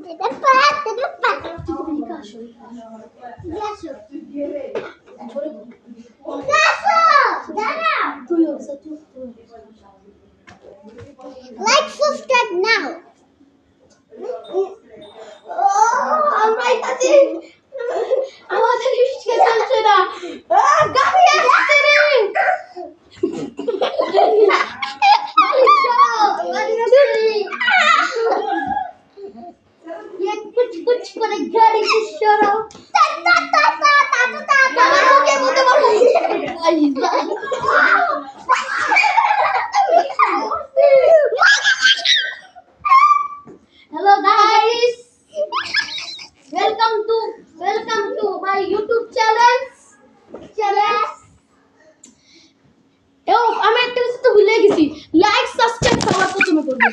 Like, subscribe now. আমরাই কাছে আমাদের রিস্কে চলছে না গাড়ি আসছে রে ये कुछ कुछ করে গাড়ি से সরো ওকে বলতে পারবো hello guys welcome to my YouTube channel আমি একটা কিছু তো ভুলে গেছি লাইক সাবস্ক্রাইব সবার প্রথমে করবে